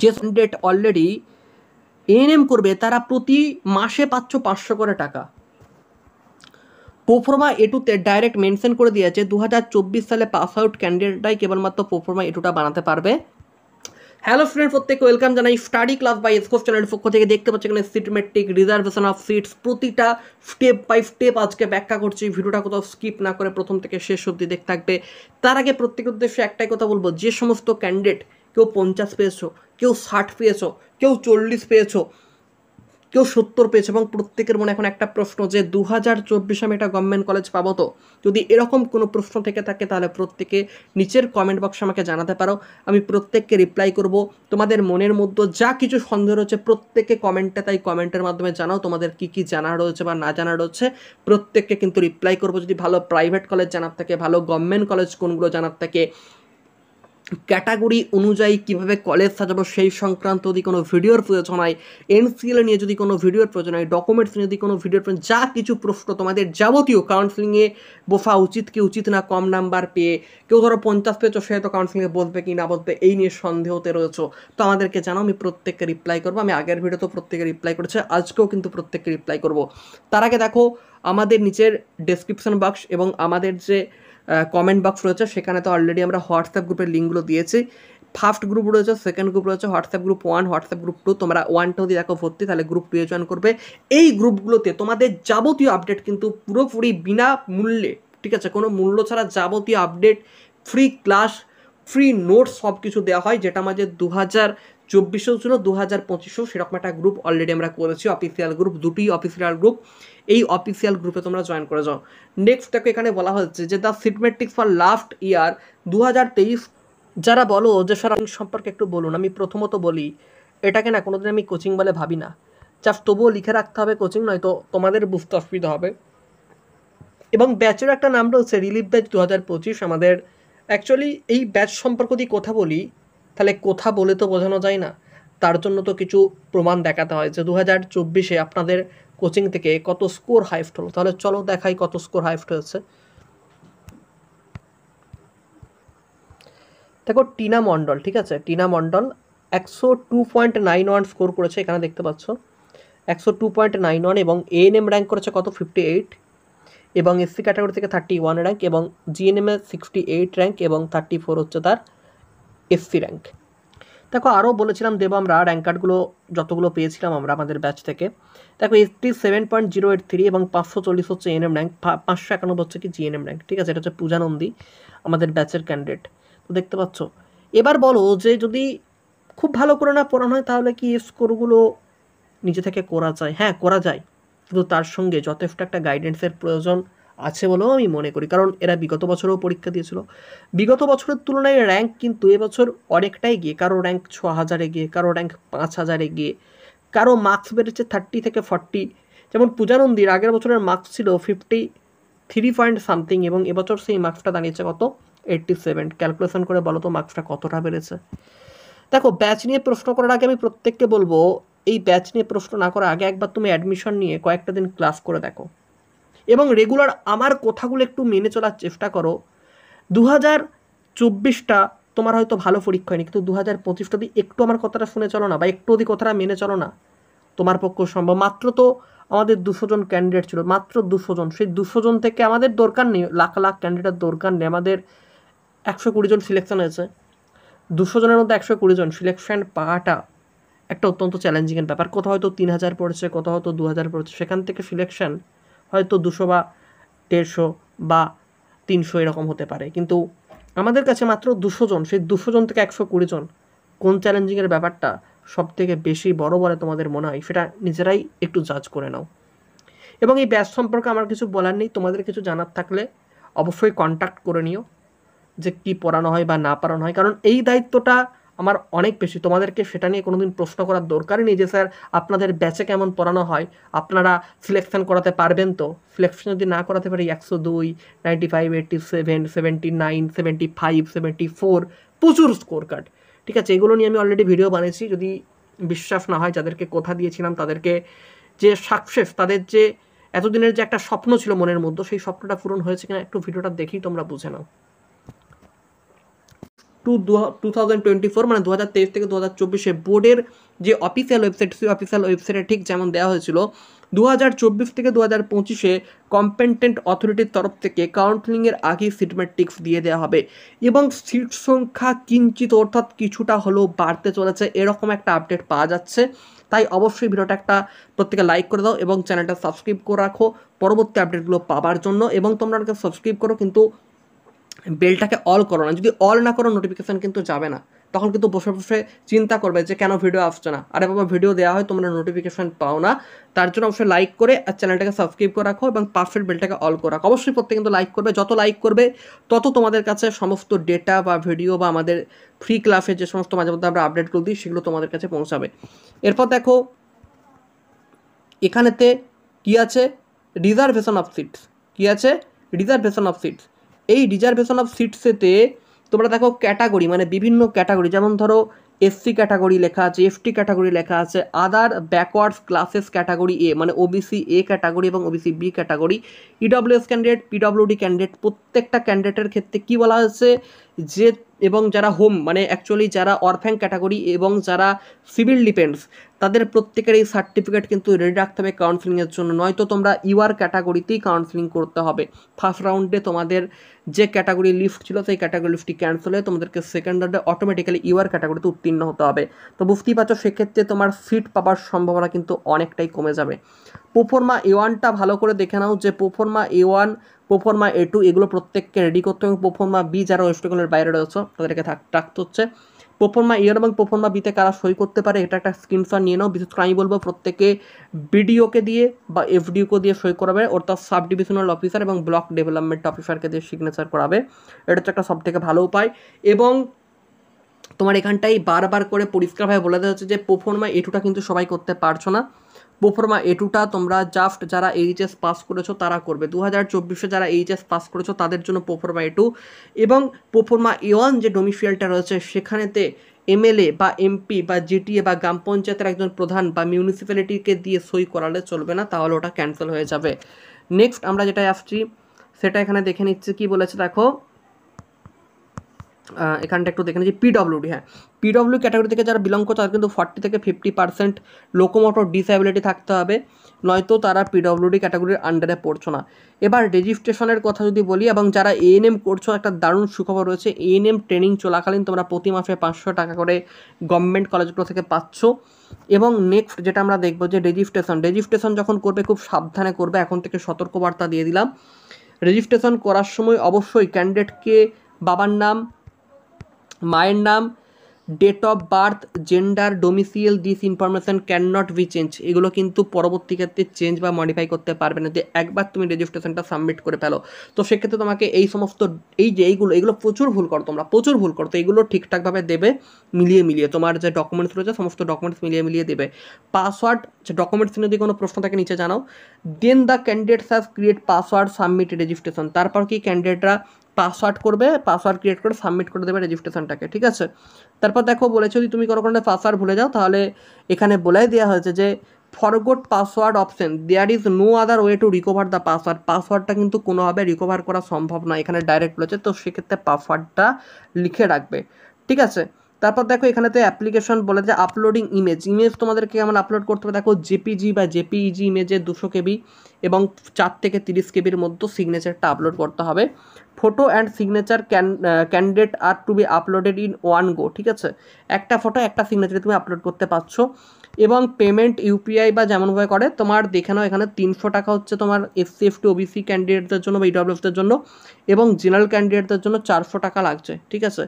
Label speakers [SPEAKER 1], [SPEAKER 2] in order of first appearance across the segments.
[SPEAKER 1] যে candidate already ANM করবে তারা প্রতি মাসে পাচ্ছ 500 করে টাকা। প্রোফর্মা এটুতে ডাইরেক্ট মেনশন করে দিয়েছে 2024 সালে পাস আউট ক্যান্ডিডেটরাই কেবলমাত্র প্রোফর্মা এটুটা বানাতে পারবে। হ্যালো স্টুডেন্ট, প্রত্যেককে ওয়েলকাম জানাই স্টাডি ক্লাস বাই এসকোপ চ্যানেলের পক্ষ থেকে। দেখতে পাচ্ছি এখানে seat matrix, reservation of seats, প্রতিটা স্টেপ বাই স্টেপ আজকে ব্যাখ্যা করছি। ভিডিওটা কোথাও স্কিপ না করে প্রথম থেকে শেষ অবধি দেখতে থাকবে। তার আগে প্রত্যেকের উদ্দেশ্যে একটাই কথা বলবো, যে সমস্ত ক্যান্ডিডেট কেউ 50 পেয়েছো, কেউ 60 পেয়েছো, কেউ 40 পেয়েছো, কেউ 70 পেয়েছে, এবং প্রত্যেকের মনে এখন একটা প্রশ্ন যে 2024 আমি একটা গভর্নমেন্ট কলেজ পাবো তো? যদি এরকম কোনো প্রশ্ন থেকে থাকে তাহলে প্রত্যেকে নিচের কমেন্ট বক্সে আমাকে জানাতে পারো, আমি প্রত্যেককে রিপ্লাই করব। তোমাদের মনের মধ্যে যা কিছু সন্দেহ রয়েছে প্রত্যেকে কমেন্টে, তাই কমেন্টের মাধ্যমে জানাও তোমাদের কি কি জানা রয়েছে বা না জানা রয়েছে, প্রত্যেককে কিন্তু রিপ্লাই করবো। যদি ভালো প্রাইভেট কলেজ জানার থাকে, ভালো গভর্নমেন্ট কলেজ কোনগুলো জানার থাকে, ক্যাটাগরি অনুযায়ী কীভাবে কলেজ সাজাবো সেই সংক্রান্ত যদি কোনো ভিডিওর প্রয়োজন হয়, এনসিএল নিয়ে যদি কোনো ভিডিওর প্রয়োজন হয়, ডকুমেন্টস নিয়ে যদি কোনো ভিডিওর প্রয়োজন, যা কিছু প্রশ্ন তোমাদের যাবতীয় কাউন্সিলিংয়ে বসা উচিত কি উচিত না, কম নাম্বার পেয়ে কেউ ধরো 50 পেয়েছো, সে হয়তো কাউন্সিলিংয়ে বসবে কি না বসবে এই নিয়ে সন্দেহতে রয়েছো, তো আমাদেরকে জানাও, আমি প্রত্যেককে রিপ্লাই করবো। আমি আগের ভিডিওতে প্রত্যেকে রিপ্লাই করেছে, আজকেও কিন্তু প্রত্যেককে রিপ্লাই করবো। তার আগে দেখো আমাদের নিচের ডেসক্রিপশন বক্স এবং আমাদের যে কমেন্ট বক্স রয়েছে সেখানে তো অলরেডি আমরা হোয়াটসঅ্যাপ গ্রুপের লিঙ্কগুলো দিয়েছি। ফার্স্ট গ্রুপ রয়েছে, সেকেন্ড গ্রুপ রয়েছে, হোয়াটসঅ্যাপ গ্রুপ 1, হোয়াটসঅ্যাপ গ্রুপ 2। তোমরা 1টা যদি দেখো ভর্তি, তাহলে গ্রুপ 2 জয়েন করবে। এই গ্রুপগুলোতে তোমাদের যাবতীয় আপডেট কিন্তু পুরোপুরি বিনা মূল্যে, ঠিক আছে, কোনো মূল্য ছাড়া যাবতীয় update, free class, free notes সব কিছু দেওয়া হয়, যেটা আমাদের 2024-এও ছিল, 2025-এও সেরকম একটা গ্রুপ অলরেডি আমরা করেছি, অফিসিয়াল গ্রুপ, দুটি অফিসিয়াল গ্রুপ। এই অফিসিয়াল গ্রুপে তোমরা জয়েন করে যাও। নেক্সট দেখো এখানে বলা হচ্ছে যে the seat matrix for last year 2023। যারা বলো যে স্যার সম্পর্কে একটু বলুন, আমি প্রথমত বলি এটাকে না কোনোদিন আমি কোচিং বলে ভাবি না, জাস্ট তবুও লিখে রাখতে হবে কোচিং, নয়তো তোমাদের বুঝতে অসুবিধা হবে। এবং ব্যাচের একটা নাম রয়েছে রিলিফ ব্যাচ 2025। আমাদের অ্যাকচুয়ালি এই ব্যাচ সম্পর্কে যদি কথা বলি, তাহলে কথা বলে তো বোঝানো যায় না, তার জন্য তো কিছু প্রমাণ দেখাতে হয় যে 2024-এ আপনাদের কোচিং থেকে কত স্কোর হাইফট হলো। তাহলে চলো দেখাই কত স্কোর হাইফট হয়েছে। দেখো টিনা মণ্ডল, ঠিক আছে, টিনা মণ্ডল 102.91 স্কোর করেছে, এখানে দেখতে পাচ্ছ 102.91, এবং এএনএম র্যাঙ্ক করেছে কত 58, এবং এসসি ক্যাটাগরি থেকে 31 র্যাঙ্ক, এবং জিএনএমে 68 র্যাঙ্ক, এবং 34 হচ্ছে তার এসসি র্যাঙ্ক। দেখো আরও বলেছিলাম দেব আমরা র্যাঙ্ক কার্ডগুলো যতগুলো পেয়েছিলাম আমরা আমাদের ব্যাচ থেকে। দেখো 87.083 এবং 540 হচ্ছে এএনএম র্যাঙ্ক, 591 হচ্ছে কি জিএনএম র্যাঙ্ক, ঠিক আছে। এটা হচ্ছে পূজা নন্দী আমাদের ব্যাচের ক্যান্ডিডেট, তো দেখতে পাচ্ছ। এবার বলো যে যদি খুব ভালো করে না পড়ানো হয় তাহলে কি স্কোরগুলো নিজে থেকে করা যায়? হ্যাঁ, করা যায়, কিন্তু তার সঙ্গে যথেষ্ট একটা গাইডেন্সের প্রয়োজন আছে বলেও আমি মনে করি, কারণ এরা বিগত বছরেও পরীক্ষা দিয়েছিল। বিগত বছরের তুলনায় র্যাঙ্ক কিন্তু এবছর অনেকটাই গিয়ে, কারো র্যাঙ্ক 6000-এ গিয়ে, কারো র্যাঙ্ক 5000-এ গিয়ে, কারো মার্কস বেড়েছে 30 থেকে 40। যেমন পূজানন্দীর আগের বছরের মার্কস ছিল 53 পয়েন্ট সামথিং, এবং এবছর সেই মার্কসটা দাঁড়িয়েছে কত 87। ক্যালকুলেশন করে বলো তো মার্কসটা কতটা বেড়েছে। দেখো ব্যাচ নিয়ে প্রশ্ন করার আগে আমি প্রত্যেককে বলবো, এই ব্যাচ নিয়ে প্রশ্ন না করার আগে একবার তুমি অ্যাডমিশন নিয়ে কয়েকটা দিন ক্লাস করে দেখো, এবং রেগুলার আমার কথাগুলো একটু মেনে চলার চেষ্টা করো। 2024টা তোমার হয়তো ভালো পরীক্ষা হয়নি, কিন্তু 2025টা দিয়ে একটু আমার কথাটা শুনে চলো না, বা একটু যদি কথাটা মেনে চলো না, তোমার পক্ষে সম্ভব। মাত্র তো আমাদের 200 জন ক্যান্ডিডেট ছিল, মাত্র 200 জন। সেই 200 জন থেকে আমাদের দরকার নেই লাখ লাখ ক্যান্ডিডেট, দরকার নেই, আমাদের 120 জন সিলেকশন হয়েছে। 200 জনের মধ্যে 120 জন সিলেকশন পাওয়াটা একটা অত্যন্ত চ্যালেঞ্জিংয়ের ব্যাপার। কোথাও হয়তো 3000 পড়েছে, কোথাও হয়তো 2000 পড়েছে, সেখান থেকে সিলেকশন হয়তো 200 বা 150 বা 300 এরকম হতে পারে, কিন্তু আমাদের কাছে মাত্র 200 জন, সেই 200 জন থেকে 120 জন। কোন চ্যালেঞ্জিংয়ের ব্যাপারটা সব থেকে বেশি বড় বলে তোমাদের মনে হয়, সেটা নিজেরাই একটু জাজ করে নাও। এবং এই ব্যাচ সম্পর্কে আমার কিছু বলার নেই, তোমাদের কিছু জানার থাকলে অবশ্যই কন্ট্যাক্ট করে নিও যে কী পড়ানো হয় বা না পড়ানো হয়, কারণ এই দায়িত্বটা আমার অনেক বেশি। তোমাদেরকে সেটা নিয়ে কোনোদিন প্রশ্ন করার দরকারই নেই যে স্যার আপনাদের ব্যাচে কেমন পড়ানো হয়, আপনারা সিলেকশন করাতে পারবেন তো? সিলেকশন যদি না করাতে পারি 102, 95, 87, 79, 75, 74, প্রচুর স্কোর কার্ড, ঠিক আছে। এগুলো নিয়ে আমি অলরেডি ভিডিও বানিয়েছি, যদি বিশ্বাস না হয়, যাদেরকে কথা দিয়েছিলাম তাদেরকে, যে সাকসেস, তাদের যে এতদিনের যে একটা স্বপ্ন ছিল মনের মধ্যে, সেই স্বপ্নটা পূরণ হয়েছে কিনা একটু ভিডিওটা দেখেই তোমরা বুঝে নাও। টু 2024 মানে 2023 থেকে 2024 বোর্ডের যে অফিসিয়াল ওয়েবসাইট, সেই অফিসিয়াল ওয়েবসাইটে ঠিক যেমন দেওয়া হয়েছিল 2024 থেকে 2025 কম্পিটেন্ট অথরিটির তরফ থেকে কাউন্সেলিংয়ের আগে সিট ম্যাট্রিক্স দিয়ে দেওয়া হবে এবং সিট সংখ্যা কিঞ্চিত অর্থাৎ কিছুটা হলেও বাড়তে চলেছে, এরকম একটা আপডেট পাওয়া যাচ্ছে। তাই অবশ্যই ভিডিওটা একটা প্রত্যেকে লাইক করে দাও এবং চ্যানেলটা সাবস্ক্রাইব করে রাখো পরবর্তী আপডেটগুলো পাওয়ার জন্য। এবং তোমরা সাবস্ক্রাইব করো কিন্তু বেলটাকে অল করো না, যদি অল না করো নোটিফিকেশান কিন্তু যাবে না, তখন কিন্তু বসে বসে চিন্তা করবে যে কেন ভিডিও আসছে না। আরে বাবা, ভিডিও দেওয়া হয় তোমরা নোটিফিকেশান পাও না, তার জন্য অবশ্যই লাইক করে আর চ্যানেলটাকে সাবস্ক্রাইব করে রাখো এবং পাশের বেলটাকে অল করে রাখো। অবশ্যই প্রত্যেকে কিন্তু লাইক করবে, যত লাইক করবে তত তোমাদের কাছে সমস্ত ডেটা বা ভিডিও বা আমাদের ফ্রি ক্লাসে যে সমস্ত মাঝে মধ্যে আমরা আপডেটগুলো দিই সেগুলো তোমাদের কাছে পৌঁছাবে। এরপর দেখো এখানেতে কী আছে, রিজার্ভেশন অফ সিটস। কী আছে? Reservation of seats. এই রিজার্ভেশন অফ সিটসেতে তোমরা দেখো ক্যাটাগরি, মানে বিভিন্ন ক্যাটাগরি, যেমন ধরো এসসি ক্যাটাগরি লেখা আছে, এফটি ক্যাটাগরি লেখা আছে, other backward classes category A মানে ওবিসি এ ক্যাটাগরি এবং OBC B category, EWS candidate, PWD candidate, প্রত্যেকটা ক্যান্ডিডেটের ক্ষেত্রে কী বলা হয়েছে যে এবং যারা হোম মানে অ্যাকচুয়ালি যারা অরফ্যান ক্যাটাগরি এবং যারা সিভিল ডিফেন্স তাদের প্রত্যেকের এই সার্টিফিকেট কিন্তু রেডি রাখতে হবে কাউন্সেলিংয়ের জন্য, নয়তো তোমরা ইউআর ক্যাটাগরিতেই কাউন্সেলিং করতে হবে। ফার্স্ট রাউন্ডে তোমাদের যে ক্যাটাগরি লিস্ট ছিল সেই ক্যাটাগরি লিস্টটি ক্যান্সেল হয়ে তোমাদেরকে সেকেন্ড রাউন্ডে অটোমেটিক্যালি ইউআর ক্যাটাগরিতে উত্তীর্ণ হতে হবে। তো বুঝতেই পারছো সেক্ষেত্রে তোমার সিট পাওয়ার সম্ভাবনা কিন্তু অনেকটাই কমে যাবে। প্রোফর্মা A1টা ভালো করে দেখে নাও যে প্রোফর্মা A1, প্রোফর্মা A2 এগুলো প্রত্যেককে রেডি করতে হবে। প্রোফর্মা বি যারা ওয়েস্ট বেঙ্গলের বাইরে রয়েছে তাদেরকে রাখতে হচ্ছে। প্রোফর্মা এ এবং প্রোফর্মা বিতে কারা সই করতে পারে এটা একটা স্ক্রিনশট নিয়ে নাও। বিশেষ করে আমি বলবো প্রত্যেকে বিডিওকে দিয়ে বা এফডিওকে দিয়ে সই করাবে, অর্থাৎ সাব ডিভিশনাল অফিসার এবং ব্লক ডেভেলপমেন্ট অফিসারকে দিয়ে সিগনেচার করাবে। এটা হচ্ছে একটা সবথেকে ভালো উপায়। এবং তোমার এখানটাই বারবার করে পরিষ্কারভাবে বলে দেওয়া হচ্ছে যে প্রোফর্মা A2টা কিন্তু সবাই করতে পারছো না। প্রোফর্মা A2টা তোমরা জাস্ট যারা এইচএস পাস করেছো তারা করবে। 2024 যারা এইচএস পাস করেছো তাদের জন্য প্রোফর্মা A2 এবং প্রোফর্মা A1 যে ডোমিসিয়ালটা রয়েছে সেখানেতে এমএলএ বা এমপি বা জিটিএ বা গ্রাম পঞ্চায়েতের একজন প্রধান বা মিউনিসিপ্যালিটিকে দিয়ে সই করালে চলবে না, তাহলে ওটা ক্যান্সেল হয়ে যাবে। নেক্সট আমরা যেটা আসছি সেটা এখানে দেখে নিচ্ছি কি বলেছে দেখো, এখানটা একটু দেখে নিচ্ছি পিডব্লিউডি। হ্যাঁ, পিডব্লিউ ক্যাটাগরি থেকে যারা বিলং করছে তাদের কিন্তু 40 থেকে 50% লোকোমোটর ডিসএবিলিটি থাকতে হবে, নয়তো তারা পিডব্লিউডি ক্যাটাগরির আন্ডারে পড়ছো না। এবার রেজিস্ট্রেশনের কথা যদি বলি, এবং যারা এএনএম করছো একটা দারুণ সুখবর রয়েছে, এএনএম ট্রেনিং চলাকালীন তোমরা প্রতি মাসে 500 টাকা করে গভর্নমেন্ট কলেজগুলো থেকে পাচ্ছ। এবং নেক্সট যেটা আমরা দেখবো যে রেজিস্ট্রেশন যখন করবে খুব সাবধানে করবে, এখন থেকে সতর্কবার্তা দিয়ে দিলাম। রেজিস্ট্রেশন করার সময় অবশ্যই ক্যান্ডিডেটকে বাবার নাম, মায়ের নাম, date of birth, gender, domicile, this information can not be change, এগুলো কিন্তু পরবর্তী ক্ষেত্রে চেঞ্জ বা মডিফাই করতে পারবে না। যে একবার তুমি রেজিস্ট্রেশনটা সাবমিট করে ফেলো তো সেক্ষেত্রে তোমাকে এই সমস্ত এইগুলো প্রচুর ভুল করো, তোমরা প্রচুর ভুল করো, তো এইগুলো ঠিকঠাকভাবে দেবে, মিলিয়ে তোমার যে ডকুমেন্টস রয়েছে সমস্ত ডকুমেন্টস মিলিয়ে দেবে। পাসওয়ার্ড, যে ডকুমেন্টস নিয়ে যদি কোনো প্রশ্ন থাকে নিচে জানাও। Then the candidates have create password submit registration, তারপর কি ক্যান্ডিডেটরা পাসওয়ার্ড করবে, পাসওয়ার্ড ক্রিয়েট করে সাবমিট করে দেবে রেজিস্ট্রেশনটাকে, ঠিক আছে। তারপর দেখো বলেছে যদি তুমি কোনো পাসওয়ার্ড ভুলে যাও তাহলে এখানে বলে দেওয়া হয়েছে যে forgot password option, there is no other way to recover the password, পাসওয়ার্ডটা কিন্তু কোনোভাবে রিকভার করা সম্ভব নয়, এখানে ডাইরেক্ট বলেছে, তো সেক্ষেত্রে পাসওয়ার্ডটা লিখে রাখবে, ঠিক আছে। তারপর দেখো এখানেতে অ্যাপ্লিকেশন বলে যে আপলোডিং ইমেজ তোমাদেরকে কেমন আপলোড করতে হবে, দেখো জেপিজি বা জেপিইজি ইমেজে 200 KB এবং 4 থেকে 30 KBর মধ্যে সিগনেচারটা আপলোড করতে হবে। Photo and signature candidate are to be uploaded in one go, ঠিক আছে, একটা ফটো একটা সিগনেচারে তুমি আপলোড করতে পারছো। এবং পেমেন্ট ইউপিআই বা যেমনভাবে করে তোমার দেখে নাও, এখানে 300 টাকা হচ্ছে তোমার এসসি এসটি ওবিসি ক্যান্ডিডেটদের জন্য বা ইডব্লিউএসদের জন্য, এবং জেনারেল ক্যান্ডিডেটদের জন্য 400 টাকা লাগছে, ঠিক আছে,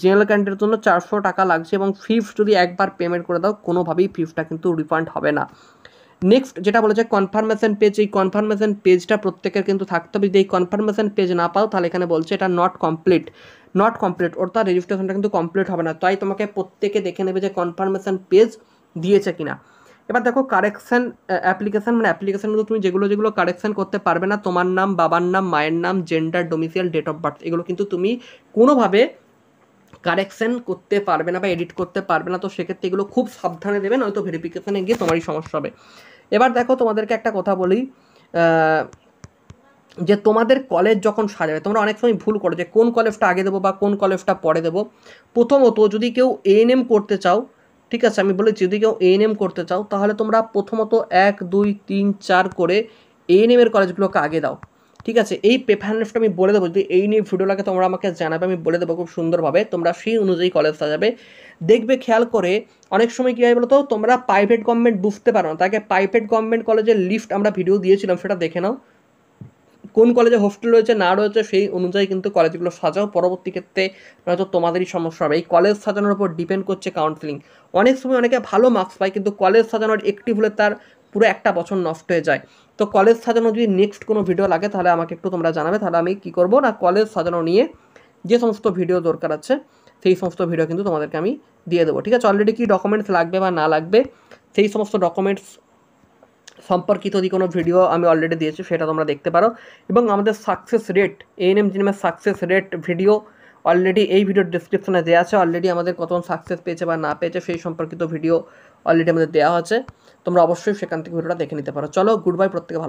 [SPEAKER 1] জেনারেল ক্যান্ডিডেটের জন্য 400 টাকা লাগছে। এবং ফিস যদি একবার পেমেন্ট করে দাও কোনোভাবেই ফিসটা কিন্তু রিফান্ড হবে না। নেক্সট যেটা বলেছে কনফার্মেশন পেজ, এই কনফার্মেশন পেজটা প্রত্যেকের কিন্তু থাকতে হবে, যদি এই কনফার্মেশন পেজ না পাও তাহলে এখানে বলছে এটা নট কমপ্লিট, অর্থাৎ রেজিস্ট্রেশনটা কিন্তু কমপ্লিট হবে না, তাই তোমাকে প্রত্যেকে দেখে নেবে যে কনফার্মেশন পেজ দিয়েছে কিনা। এবার দেখো কারেকশান অ্যাপ্লিকেশান, মানে অ্যাপ্লিকেশান মধ্যে তুমি যেগুলো কারেকশান করতে পারবে না, তোমার নাম, বাবার নাম, মায়ের নাম, gender, domicile, date of birth, এগুলো কিন্তু তুমি কোনোভাবে কারেকশান করতে পারবে না বা এডিট করতে পারবে না, তো সেক্ষেত্রে এগুলো খুব সাবধানে দেবে, নয়তো ভেরিফিকেশানে গিয়ে তোমারই সমস্যা হবে। এবার দেখো তোমাদেরকে একটা কথা বলি, যে তোমাদের কলেজ যখন সাজাবে, তোমরা অনেক সময় ভুল করো যে কোন কলেজটা আগে দেবো বা কোন কলেজটা পরে দেবো। প্রথমত যদি কেউ এএনএম করতে চাও, ঠিক আছে, আমি বলেছি যদি কেউ এএনএম করতে চাও তাহলে তোমরা প্রথমত 1 2 3 4 করে এএনএমের কলেজগুলোকে আগে দাও, ঠিক আছে। এই প্রেফারেন্সটা আমি বলে দেবো, যদি এই নিয়ে ভিডিও লাগে তোমরা আমাকে জানাবে, আমি বলে দেবো খুব সুন্দরভাবে, তোমরা সেই অনুযায়ী কলেজ সাজাবে। দেখবে খেয়াল করে অনেক সময় কী হয় বলো তো, তোমরা প্রাইভেট গভর্নমেন্ট বুঝতে পারো না, তাকে প্রাইভেট গভর্নমেন্ট কলেজের লিস্ট আমরা ভিডিও দিয়েছিলাম, সেটা দেখে নাও, কোন কলেজে হোস্টেল রয়েছে না রয়েছে সেই অনুযায়ী কিন্তু কলেজগুলো সাজাও। পরবর্তী ক্ষেত্রে হয়তো তোমাদেরই সমস্যা হবে। এই কলেজ সাজানোর উপর ডিপেন্ড করছে কাউন্সিলিং। অনেক সময় অনেকে ভালো মার্কস পায় কিন্তু কলেজ সাজানোর একটি ভুলে তার পুরো একটা বছর নষ্ট হয়ে যায়। তো কলেজ সাজানো যদি নেক্সট কোনো ভিডিও লাগে তাহলে আমাকে একটু তোমরা জানাবে, তাহলে আমি কী করবো না কলেজ সাজানো নিয়ে যে সমস্ত ভিডিও দরকার আছে সেই সমস্ত ভিডিও কিন্তু তোমাদেরকে আমি দিয়ে দেবো, ঠিক আছে। অলরেডি কী ডকুমেন্টস লাগবে বা না লাগবে সেই সমস্ত ডকুমেন্টস সম্পর্কিত যদি কোনো ভিডিও আমি অলরেডি দিয়েছি সেটা তোমরা দেখতে পারো। এবং আমাদের সাকসেস রেট, এএনএম জিএনএমের সাকসেস রেট ভিডিও অলরেডি এই ভিডিওর ডিসক্রিপশনে দেওয়া আছে। অলরেডি আমাদের কতজন সাকসেস পেয়েছে বা না পেয়েছে সেই সম্পর্কিত ভিডিও অলরেডি আমাদের দেওয়া আছে, তোমরা অবশ্যই সেখান থেকে ভিডিওটা দেখে নিতে পারো। চলো, গুড বাই, প্রত্যেকে ভালো।